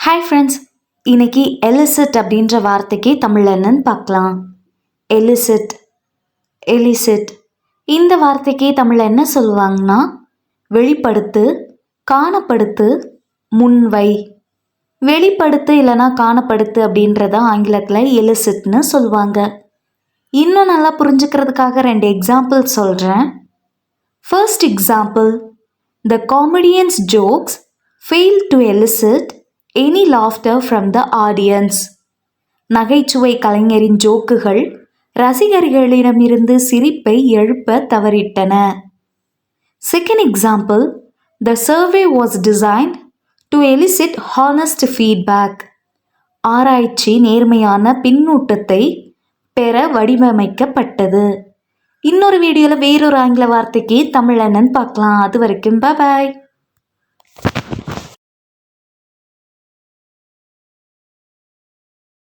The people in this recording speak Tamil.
ஹாய் ஃப்ரெண்ட்ஸ், இன்னைக்கு எலிசிட் அப்படின்ற வார்த்தைக்கு தமிழில் என்னன்னு பார்க்கலாம். எலிசிட், எலிசிட் இந்த வார்த்தைக்கு தமிழில் என்ன சொல்லுவாங்கன்னா, வெளிப்படுத்து, காணப்படுத்து, முன்வை. வெளிப்படுத்து இல்லைனா காணப்படுத்து அப்படின்றத ஆங்கிலத்தில் எலிசிட்னு சொல்லுவாங்க. இன்னும் நல்லா புரிஞ்சுக்கிறதுக்காக 2 எக்ஸாம்பிள் சொல்கிறேன். First example, the comedians jokes fail to elicit any laughter from the audience. நகைச்சுவை கலைஞரின் ஜோக்குகள் ரசிகர்களிடமிருந்து சிரிப்பை எழுப்ப தவறிட்டன. Second example, the survey was designed to elicit honest feedback. ஆராய்ச்சி நேர்மையான பின்னூட்டத்தை பெற வடிவமைக்கப்பட்டது. இன்னொரு வீடியோவில் வேறொரு ஆங்கில வார்த்தைக்கு தமிழ் என்னன்னு பார்க்கலாம். அது வரைக்கும் பாய்.